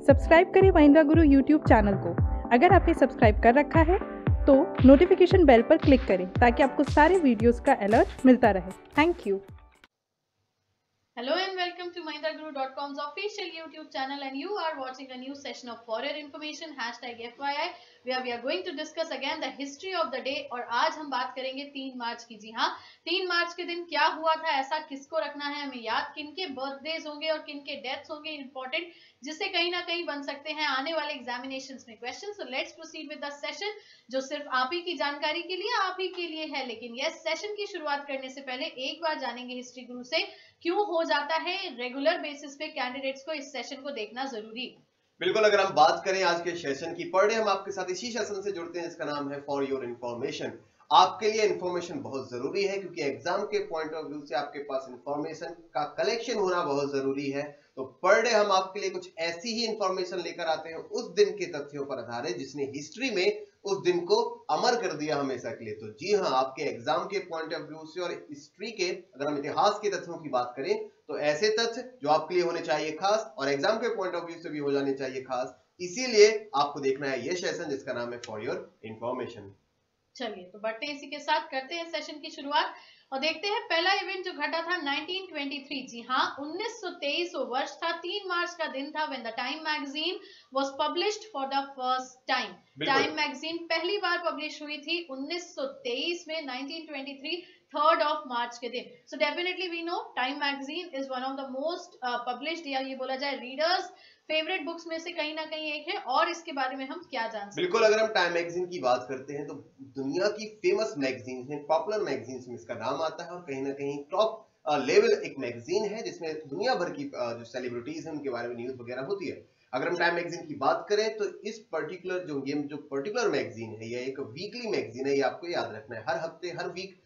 Subscribe करें महिंद्रा गुरु YouTube channel को। अगर आपने सब्सक्राइब कर रखा है तो नोटिफिकेशन बेल पर क्लिक करें ताकि आपको सारे वीडियोस का अलर्ट मिलता रहे। Thank you. Hello and welcome to MahindraGuru.com's official YouTube channel, and you are watching a new session of For Your Information #FYI where we are going to discuss again the history of the day। और आज हम बात करेंगे 3 मार्च की। जी हाँ, 3 मार्च के दिन क्या हुआ था, ऐसा किसको रखना है हमें याद, किनके बर्थडेज होंगे और किनके डेथ्स होंगे इंपॉर्टेंट, जिससे कहीं ना कहीं बन सकते हैं आने वाले एग्जामिनेशंस में question. So let's proceed with the session, जो सिर्फ आप ही की जानकारी के लिए, आप ही के लिए है। लेकिन यस, सेशन की शुरुआत करने से पहले एक बार जानेंगे हिस्ट्री गुरु से क्यों हो जाता है रेगुलर बेसिस पे कैंडिडेट्स को इस सेशन को देखना जरूरी। बिल्कुल, अगर हम बात करें आज के सेशन की, पर डे हम आपके साथ इसी सेशन से जुड़ते हैं जिसका नाम है फॉर योर इन्फॉर्मेशन। आपके लिए इन्फॉर्मेशन बहुत जरूरी है क्योंकि एग्जाम के पॉइंट ऑफ व्यू से आपके पास इन्फॉर्मेशन का कलेक्शन होना बहुत जरूरी है। तो पर डे हम आपके लिए कुछ ऐसी ही इन्फॉर्मेशन लेकर आते हैं उस दिन के तथ्यों पर आधारित जिसने हिस्ट्री में उस दिन को अमर कर दिया हमेशा के लिए। तो जी हाँ, आपके एग्जाम के पॉइंट ऑफ व्यू से और हिस्ट्री के, अगर हम इतिहास के तथ्यों की बात करें तो ऐसे तथ्य जो आपके लिए होने चाहिए खास और एग्जाम के पॉइंट ऑफ व्यू से भी हो जाने चाहिए खास, इसीलिए आपको देखना है ये सेशन जिसका नाम है फॉर योर इन्फॉर्मेशन। चलिए तो बढ़ते हैं, इसी के साथ करते हैं सेशन की शुरुआत और देखते हैं पहला इवेंट जो घटा था 1923। जी हाँ, 1923 वो वर्ष था, 3 मार्च का दिन था when the time magazine was published for the first time. Time magazine पहली बार पब्लिश हुई थी 1923 में, 1923 3rd of मार्च के दिन। So definitely we know Time magazine is one of the most published, या ये बोला जाए रीडर्स फेवरेट बुक्स में से कहीं ना कहीं एक है। और इसके बारे में हम क्या जान सकते हैं? बिल्कुल, अगर हम टाइम मैगजीन की बात करते हैं तो दुनिया की फेमस मैगजीन है, पॉपुलर मैगजीन में इसका नाम आता है और कहीं ना कहीं टॉप लेवल एक मैगजीन है जिसमें दुनिया भर की जो सेलिब्रिटीज हैं उनके बारे में न्यूज वगैरह होती है। अगर हम टाइम मैगजीन की बात करें तो इस पर्टिकुलर जो पर्टिकुलर मैगजीन है, यह एक वीकली मैगजीन है, ये आपको याद रखना है। हर हफ्ते, हर वीक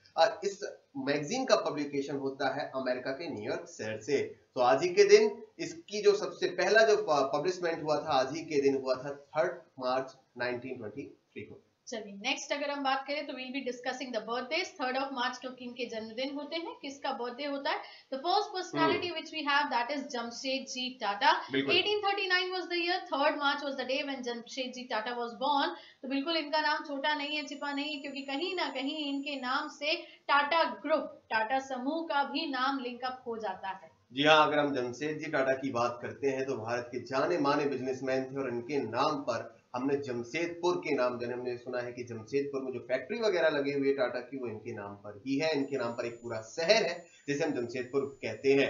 इस मैगजीन का पब्लिकेशन होता है अमेरिका के न्यूयॉर्क शहर से। तो आज ही के दिन इसकी जो सबसे पहला जो पब्लिशमेंट हुआ था, आज ही के दिन हुआ था 3rd मार्च 1923 को। चलिए नेक्स्ट अगर हम बात करें तो we'll be discussing the birthdays 3rd of March, क्योंकि इनके जन्मदिन होते हैं। किसका बर्थडे होता है? The first personality which we have that is Jamshedji Tata. 1839 was the year, 3rd March was the day when Jamshedji Tata was born. तो बिल्कुल इनका नाम छोटा नहीं है, छिपा नहीं है, क्योंकि कहीं ना कहीं इनके नाम से टाटा ग्रुप, टाटा समूह का भी नाम लिंकअप हो जाता है। जी हाँ, अगर हम जमशेदजी टाटा की बात करते हैं तो भारत के जाने माने बिजनेसमैन थे और इनके नाम पर हमने जमशेदपुर के नाम, जन हमने सुना है कि जमशेदपुर में जो फैक्ट्री वगैरह लगी हुई है टाटा की, वो इनके नाम पर ही है। इनके नाम पर एक पूरा शहर है जिसे हम जमशेदपुर कहते हैं।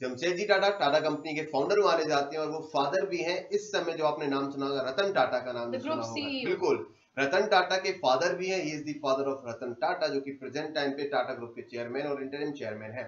जमशेदजी टाटा टाटा कंपनी के फाउंडर माने जाते हैं और वो फादर भी हैं। इस समय जो आपने नाम सुना होगा, रतन टाटा का नाम सुना होगा, बिल्कुल, रतन टाटा के फादर भी हैं। He is the father of Ratan Tata, जो कि प्रेजेंट टाइम पे टाटा ग्रुप के चेयरमैन और इंटरिम चेयरमैन है।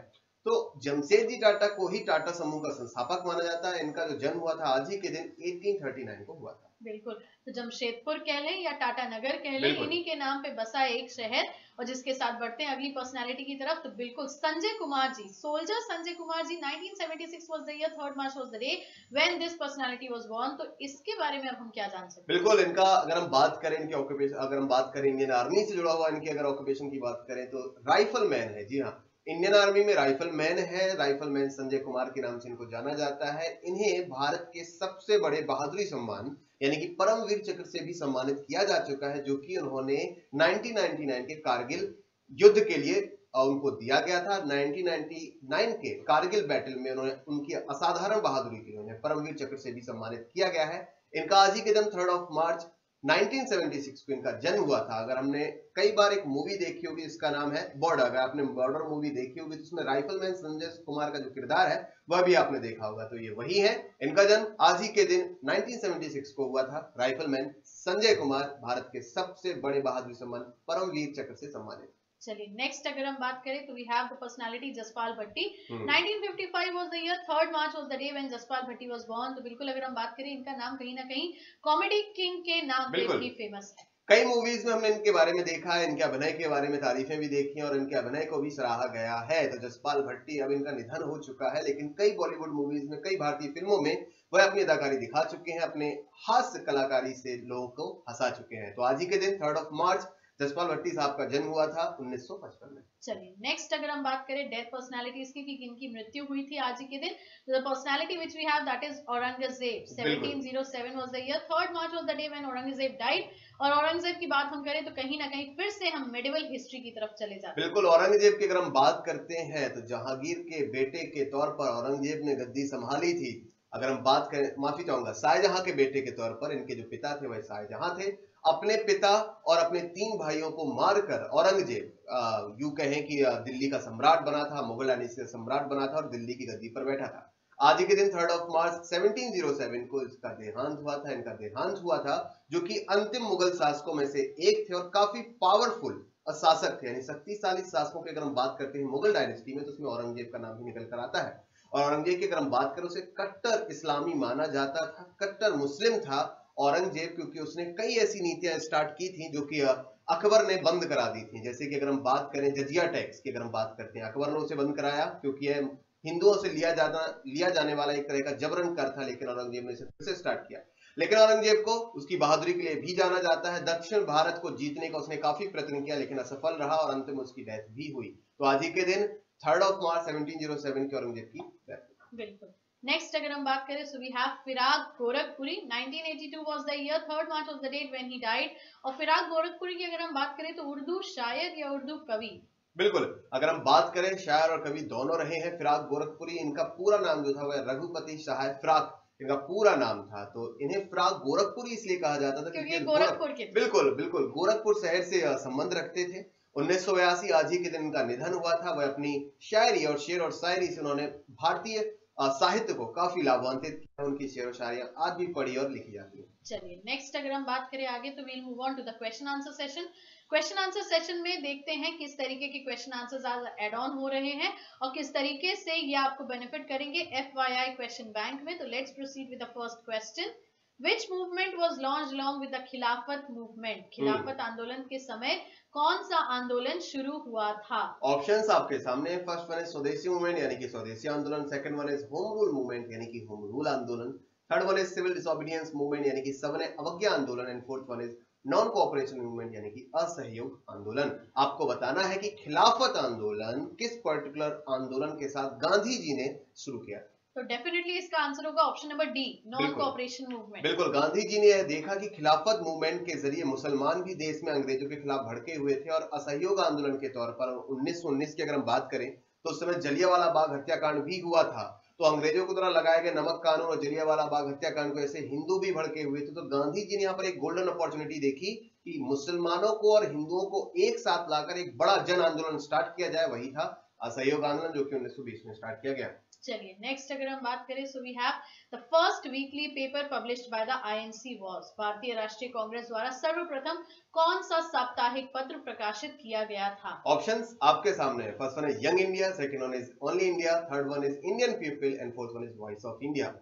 तो जमशेदजी टाटा को ही टाटा समूह का संस्थापक माना जाता है। इनका जो जन्म हुआ था आज ही के दिन 1839 को हुआ था। बिल्कुल, तो जमशेदपुर कह लें या टाटा नगर कह लें, इन्हीं के नाम पे बसा एक शहर। और जिसके साथ बढ़ते हैं अगली पर्सनालिटी की तरफ, तो बिल्कुल Sanjay Kumar ji, soldier Sanjay Kumar ji. 1976 was the year, 3rd March was the day when this personality was born. तो इसके बारे में अब हम क्या जान सकते हैं? बिल्कुल, इनका अगर हम बात करें, इनके ऑक्यूपेशन, अगर हम बात करें इंडियन आर्मी से जुड़ा हुआ इनके अगर ऑक्यूपेशन की बात करें तो राइफलमैन है। जी हाँ, इंडियन आर्मी में राइफलमैन है। राइफलमैन संजय कुमार के नाम से इनको जाना जाता है। इन्हें भारत के सबसे बड़े बहादुरी सम्मान यानी कि परमवीर चक्र से भी सम्मानित किया जा चुका है, जो कि उन्होंने 1999 के कारगिल युद्ध के लिए उनको दिया गया था। 1999 के कारगिल बैटल में उन्होंने उनकी असाधारण बहादुरी के लिए उन्हें परमवीर चक्र से भी सम्मानित किया गया है। इनका आज ही के दिन 3rd of मार्च 1976 को इनका जन्म हुआ था। अगर हमने कई बार एक मूवी देखी होगी, इसका नाम है बॉर्डर। अगर आपने बॉर्डर मूवी देखी होगी तो उसमें राइफलमैन संजय कुमार का जो किरदार है वह भी आपने देखा होगा। तो ये वही है। इनका जन्म आज ही के दिन 1976 को हुआ था। राइफलमैन संजय कुमार, भारत के सबसे बड़े बहादुरी सम्मान परमवीर चक्र से सम्मानित। चलिए नेक्स्ट अगर हम बात करें तो we have the personality Jaspal Bhatti. 1955 was the year, 3rd March was the day when Jaspal Bhatti was born. तो बिल्कुल अगर हम बात करें, इनका नाम कहीं ना कहीं कॉमेडी किंग के नाम पे भी फेमस है। कई मूवीज में हमने इनके बारे में देखा है, इनके अभिनय के बारे में तारीफें भी देखी हैं और इनके अभिनय को भी सराहा गया है। तो जसपाल भट्टी, अब इनका निधन हो चुका है, लेकिन कई बॉलीवुड मूवीज में, कई भारतीय फिल्मों में वह अपनी अदाकारी दिखा चुके हैं, अपने हास्य कलाकारी से लोगों को हंसा चुके हैं। तो आज ही के दिन 3rd of मार्च जसपाल भट्टी साहब का जन्म हुआ था 1955 में। चलिए नेक्स्ट अगर हम बात करें डेथ पर्सनालिटीज की कि किनकी मृत्यु हुई थी आज ही के दिन, तो the personality which we have that is Aurangzeb. 1707 was the year, 3rd March was the day when Aurangzeb died. और औरंगजेब की बात हम करें तो कहीं ना कहीं फिर से हम मेडिवल हिस्ट्री की तरफ चले जाते हैं। बिल्कुल, औरंगजेब की अगर हम बात करते हैं तो जहांगीर के बेटे के तौर पर औरंगजेब ने गद्दी संभाली थी। अगर हम बात करें, माफी चाहूंगा, शाहजहां के बेटे के तौर पर इनके जो पिता थे वह शाहजहां थे। अपने पिता और अपने 3 भाइयों को मारकर औरंगजेब यूं कहें कि दिल्ली का सम्राट बना था, मुगल डायनेस्टी का सम्राट बना था और दिल्ली की गद्दी पर बैठा था। आज ही के दिन 3rd मार्च 1707 को इसका देहांत हुआ था, इनका देहांत हुआ था, जो कि अंतिम मुगल शासकों में से एक थे और काफी पावरफुल शासक थे, यानी शक्तिशाली शासकों की अगर हम बात करते हैं मुगल डायनेस्टी में तो उसमें औरंगजेब का नाम भी निकल कर आता है। और औरंगजेब की अगर हम बात करें, उसे कट्टर इस्लामी माना जाता था, कट्टर मुस्लिम था औरंगजेब, क्योंकि उसने कई ऐसी नीतियां स्टार्ट की थी जो कि अकबर ने बंद करा दी थी। जैसे कि अगर हम बात करें जजिया टैक्स की, अगर हम बात करते हैं, अकबर ने उसे बंद कराया क्योंकि यह हिंदुओं से लिया जाने वाला एक तरह का जबरन कर था, लेकिन औरंगजेब ने इसे फिर से स्टार्ट किया। लेकिन औरंगजेब को उसकी बहादुरी के लिए भी जाना जाता है। दक्षिण भारत को जीतने का उसने काफी प्रयत्न किया, लेकिन असफल रहा और अंत में उसकी डेथ भी हुई। तो आज ही के दिन 3rd मार्च 1707 के औरंगजेब की डेथ। बिल्कुल। नेक्स्ट अगर हम बात करें, so we have Firaq Gorakhpuri. 1982 was the year, 3rd March was the date when he died. और फिराक गोरखपुरी की अगर हम बात करें तो उर्दू शायर या उर्दू कवि? बिल्कुल, अगर हम बात करें, शायर और कवि दोनों रहे हैं फिराक गोरखपुरी। इनका पूरा नाम जो था वह रघुपति सहाय फिराक इनका पूरा नाम था। तो इन्हें फिराक गोरखपुरी इसलिए कहा जाता था क्योंकि गोरखपुर के थे। बिल्कुल बिल्कुल, गोरखपुर शहर से संबंध रखते थे। 1982 आज ही के दिन इनका निधन हुआ था। वह अपनी शायरी और शेर और शायरी से उन्होंने भारतीय साहित्य को काफी लाभान्वित किया। उनकी शेर और शायरियां आज भी पढ़ी और लिखी जाती है। चलिए नेक्स्ट अगर हम बात करें आगे, तो we'll move on to the question answer session. Question answer session में देखते हैं किस तरीके के क्वेश्चन आंसर्स आज एड ऑन हो रहे हैं और किस तरीके से ये आपको बेनिफिट करेंगे FYI क्वेश्चन बैंक में। तो let's proceed with the first question. Which movement was launched along with the खिलाफत मूवमेंट? खिलाफत आंदोलन के समय कौन सा आंदोलन शुरू हुआ था? ऑप्शंस आपके सामने। First one is Swadeshi movement यानी कि स्वदेशी आंदोलन, second one is home rule movement यानी कि होम रूल आंदोलन, third one is civil disobedience movement यानी कि सविनय अवज्ञा आंदोलन, and fourth one is non cooperation movement यानी कि असहयोग आंदोलन। आपको बताना है कि खिलाफत आंदोलन किस पर्टिकुलर आंदोलन के साथ गांधी जी ने शुरू किया। तो डेफिनेटली इसका आंसर होगा option number D, non cooperation movement. बिल्कुल, गांधी जी ने यह देखा कि खिलाफत मूवमेंट के जरिए मुसलमान भी देश में अंग्रेजों के खिलाफ भड़के हुए थे और असहयोग आंदोलन के तौर पर 1919 की अगर हम बात करें तो उस समय जलियांवाला बाग हत्याकांड भी हुआ था। तो अंग्रेजों के द्वारा लगाए गए नमक कानून और जलियांवाला बाग हत्याकांड को ऐसे हिंदू भी भड़के हुए थे। तो गांधी जी ने यहाँ पर एक गोल्डन अपॉर्चुनिटी देखी कि मुसलमानों को और हिंदुओं को एक साथ लाकर एक बड़ा जन आंदोलन स्टार्ट किया जाए। वही था असहयोग आंदोलन, जो कि 1920 में स्टार्ट किया गया। चलिए नेक्स्ट अगर हम बात करें, so we have the first weekly paper published by the INC was. Bharatiya Rashtriya Congress द्वारा सर्वप्रथम कौन सा साप्ताहिक पत्र प्रकाशित किया गया था? ऑप्शंस आपके सामने है। First one is young India, second one is only India, third one is Indian people, and fourth one is voice of India.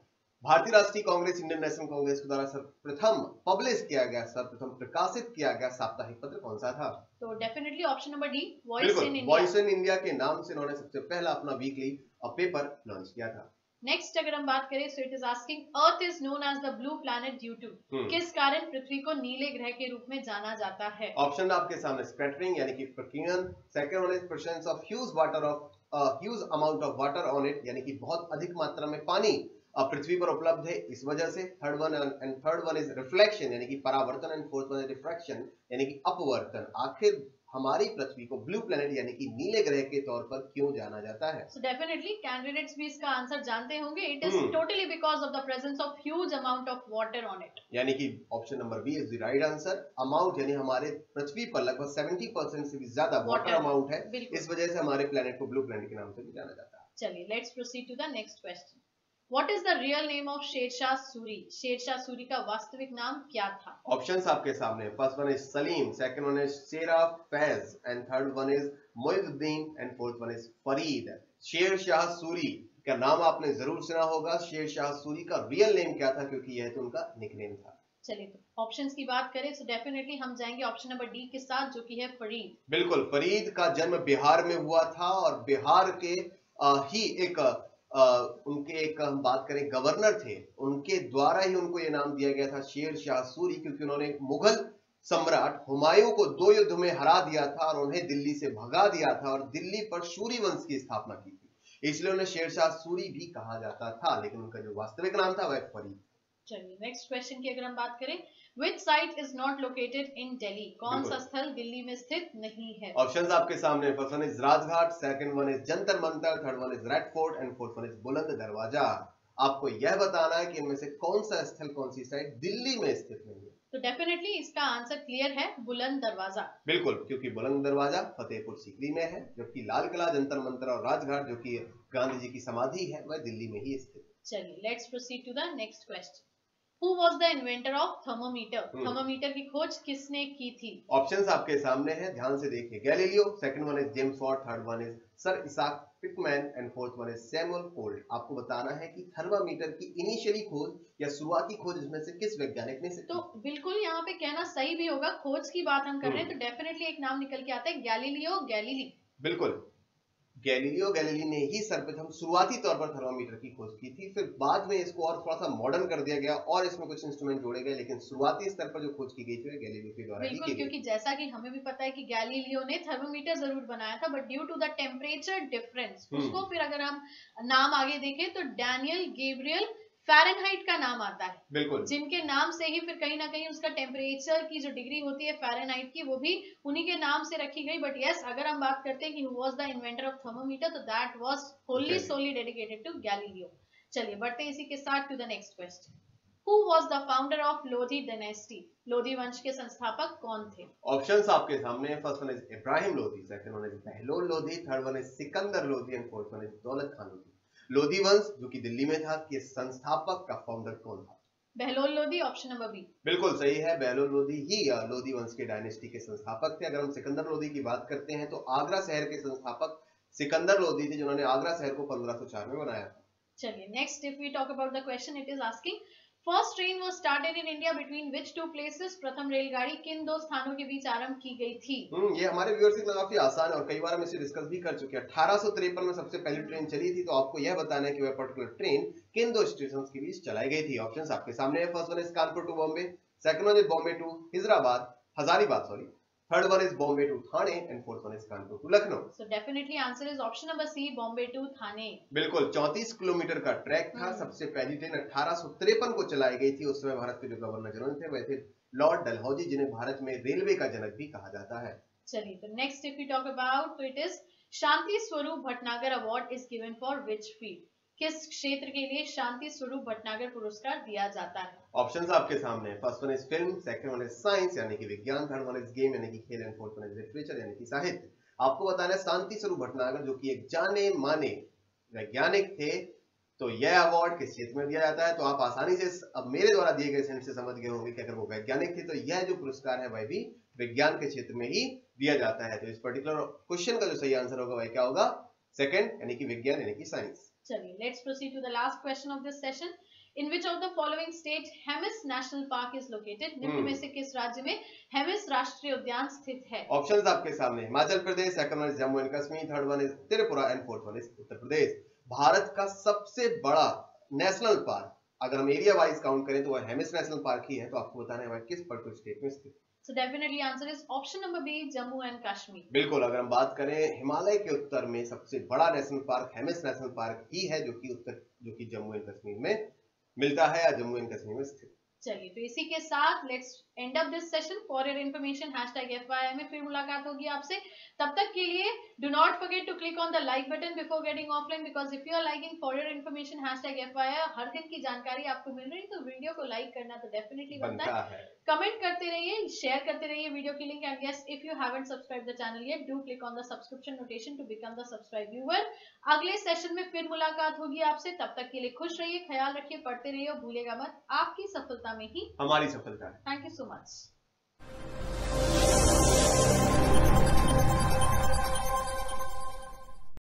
भारतीय राष्ट्रीय कांग्रेस, इंडियन नेशनल कांग्रेस के द्वारा सर्वप्रथम पब्लिश किया गया, सर्वप्रथम प्रकाशित किया गया साप्ताहिक पत्र कौन सा था? तो definitely option number D, voice in India. Voice in India के नाम से उन्होंने सबसे पहला अपना वीकली पेपर लॉन्च किया था। नेक्स्ट अगर हम बात करें, so it is asking earth is known as the blue planet due to. किस कारण पृथ्वी को नीले ग्रह के रूप में जाना जाता है? ऑप्शन आपके सामने। स्कैटरिंग यानी कि प्रकीर्णन, second one is presence of huge amount of water on it यानी कि बहुत अधिक मात्रा में पानी पृथ्वी पर उपलब्ध है इस वजह से, थर्ड वन इज रिफ्लेक्शन यानी कि परावर्तन, and fourth one is refraction यानी कि अपवर्तन। आखिर हमारी पृथ्वी को ब्लू प्लैनेट यानी कि नीले ग्रह के तौर पर क्यों जाना जाता है? So definitely कैंडिडेट्स भी इसका आंसर जानते होंगे। It is totally because of the presence of huge amount of water on it. यानी कि option number B is the right answer. Amount यानी हमारे पृथ्वी पर लगभग 70% से भी ज्यादा वाटर अमाउंट है, इस वजह से हमारे प्लैनेट को ब्लू प्लैनेट के नाम से भी जाना जाता है। चलिए let's proceed to the next question. What is the real name of Sher Shah Suri? Sher Shah Suri का वास्तविक नाम क्या था? ऑप्शंस आपके सामने। First one is Salim, second one is Shera Faiz, and third one is Moizuddin, and fourth one is Farid. Sher Shah Suri का नाम आपने जरूर सुना होगा। शेरशाह सूरी का रियल नेम क्या था, क्योंकि यह तो उनका निकनेम था। चलिए तो ऑप्शंस की बात करें तो डेफिनेटली हम जाएंगे ऑप्शन नंबर डी के साथ, जो कि है फरीद। बिल्कुल, फरीद का जन्म बिहार में हुआ था और बिहार के ही एक उनके एक हम बात करें गवर्नर थे, उनके द्वारा ही उनको ये नाम दिया गया था शेरशाह सूरी, क्योंकि उन्होंने मुगल सम्राट हुमायूं को 2 युद्ध में हरा दिया था और उन्हें दिल्ली से भगा दिया था और दिल्ली पर सूरी वंश की स्थापना की थी, इसलिए उन्हें शेरशाह सूरी भी कहा जाता था, लेकिन उनका जो वास्तविक नाम था वह फरीद। चलिए नेक्स्ट क्वेश्चन की अगर हम बात करें, which site is not located in Delhi? कौन सा स्थल दिल्ली में स्थित नहीं है? ऑप्शंस आपके सामने, first one is Rajghat, second one is Jantar Mantar, third one is red fort and fourth one is बुलंद दरवाजा। आपको यह बताना है कि इनमें से कौन सा स्थल, कौन सी साइट दिल्ली में स्थित नहीं है। तो डेफिनेटली इसका आंसर क्लियर है, बुलंद दरवाजा। बिल्कुल, क्योंकि बुलंद दरवाजा फतेहपुर सीकरी में है, जबकि लाल किला, जंतर मंतर और राजघाट जो कि गांधी जी की समाधि है वह दिल्ली में ही स्थित। चलिए let's proceed to the next question. Who was the inventor of thermometer? Thermometer की खोज किसने की थी? ऑप्शंस आपके सामने हैं, ध्यान से देखिए। Galileo, second one is James Watt, third one is sir Isaac Pitman and fourth one is Samuel Colt. आपको बताना है कि थर्मामीटर की इनिशियली खोज या शुरुआती खोज इसमें से किस वैज्ञानिक ने की? तो बिल्कुल यहाँ पे कहना सही भी होगा, खोज की बात हम कर रहे हैं तो डेफिनेटली एक नाम निकल के आता है, गैलीलियो गैलीली। बिल्कुल, गैलीलियो गैलीली ने ही सर्वप्रथम शुरुआती तौर पर थर्मामीटर की खोज की थी, फिर बाद में इसको और थोड़ा सा मॉडर्न कर दिया गया और इसमें कुछ इंस्ट्रूमेंट जोड़े गए, लेकिन शुरुआती स्तर पर जो खोज की गई थी गैलीलियो के द्वारा ही की गई। क्योंकि जैसा कि हमें भी पता है कि गैलीलियो ने थर्मोमीटर जरूर बनाया था, but due to the temperature difference उसको फिर अगर हम नाम आगे देखें तो डैनियल गैब्रियल फ़ारेनहाइट का नाम आता है। बिल्कुल, जिनके नाम से ही फिर कहीं ना कहीं उसका टेम्परेचर की जो डिग्री होती है फ़ारेनहाइट की वो भी उन्हीं के नाम से रखी गई। बट यस, अगर हम बात करते हैं कि who was the inventor of thermometer तो that was wholly solely dedicated to Galileo. चलिए बढ़ते हैं इसी के साथ to the next question. Who was the founder of Lodi dynasty? Lodi वंश के संस्थापक कौन थे? ऑप्शंस आपके सामने हैं, first one is Ibrahim Lodi, second one is Bahlol Lodi, third one is Sikandar Lodi and fourth one is Daulat Khan Lodhi. Lodhi वंश जो कि दिल्ली में था, के संस्थापक का फाउंडर कौन था? Bahlol Lodi, option number B. बिल्कुल सही है, बहलोल लोधी ही लोधी वंश के डायनेस्टी के संस्थापक थे। अगर हम सिकंदर लोधी की बात करते हैं तो आगरा शहर के संस्थापक सिकंदर लोधी थे, जिन्होंने आगरा शहर को 1504 में बनाया था। चलिए next, if we talk about the question, it is asking first train was started in India between which two places? प्रथम रेलगाड़ी किन दो स्थानों के बीच आरंभ की गई थी? ये हमारे व्यूअर्स के लिए काफी आसान है और कई बार हम इसे डिस्कस भी कर चुके हैं। 1853 में सबसे पहली ट्रेन चली थी, तो आपको यह बताना है कि वह पर्टिकुलर ट्रेन किन दो स्टेशन के बीच चलाई गई थी। ऑप्शंस आपके सामने है, first one is Kanpur to Bombay, second one is Bombay to Hazaribagh, third one is Bombay to Thane and fourth one is Kanpur to Lucknow. So definitely answer is option number C, Bombay to Thane. बिल्कुल, 34 किलोमीटर का ट्रैक था। सबसे पहली ट्रेन 1853 को चलाई गई थी। उस समय भारत के जो गवर्नर जनरल थे वह थे लॉर्ड डलहौजी, जिन्हें भारत में रेलवे का जनक भी कहा जाता है। चलिए तो next if we talk about, तो it is Shanti Swarup Bhatnagar award is given for which field? किस क्षेत्र के लिए शांति स्वरूप भटनागर पुरस्कार दिया जाता है? ऑप्शंस आपके सामने है, first one is film, second one is science यानी कि विज्ञान, थर्ड वन इज गेम यानी कि खेल and fourth one is literature यानी कि साहित्य। आपको बताना है शांति स्वरूप भटनागर जो कि एक जाने माने वैज्ञानिक थे, तो यह अवार्ड किस क्षेत्र में दिया जाता है? तो आप आसानी से अब मेरे द्वारा दिए गए सेंस से समझ गए होंगे कि अगर वो वैज्ञानिक थे तो यह जो पुरस्कार है वह भी विज्ञान के क्षेत्र में ही दिया जाता है। तो इस पर्टिकुलर क्वेश्चन का जो सही आंसर होगा वह क्या होगा? सेकंड यानी कि विज्ञान यानी कि साइंस। चलिए let's proceed to the last question of this session. In which of the following state Hemis national park is located? निम्न में से किस राज्य में हेमिस राष्ट्रीय उद्यान स्थित है? ऑप्शंस आपके सामने, Himachal Pradesh, second one is Jammu and Kashmir, third one is Tripura and fourth one is Uttar Pradesh. Bharat का सबसे बड़ा नेशनल पार्क अगर हम एरिया वाइज काउंट करें तो वह हेमिस नेशनल पार्क ही है। तो आपको बताना है वह किस पर्टिकुलर स्टेट में स्थित है। So definitely answer is option number B, Jammu and Kashmir. बिल्कुल, अगर हम बात करें हिमालय के उत्तर में सबसे बड़ा national park Hemis national park ही है, जो कि जम्मू एंड कश्मीर में मिलता है या जम्मू एंड कश्मीर में स्थित। चलिए तो इसी के साथ let's end up this session. For your information #FYI में फिर मुलाकात होगी आपसे। तब तक के लिए do not forget to click on the like button before getting offline, because if you are liking for your information #FYI हर दिन की जानकारी आपको मिल रही है, तो वीडियो को लाइक करना तो डेफिनेटली बनता है। कमेंट करते रहिए, शेयर करते रहिए वीडियो की link, and yes if you haven't subscribe the channel yet, do click on the subscription notification to become the subscribe viewer. अगले सेशन में फिर मुलाकात होगी आपसे। तब तक के लिए खुश रहिए, ख्याल रखिए, पढ़ते रहिए और भूलिएगा मत, आपकी सफलता में ही हमारी सफलता है। Thank you so much.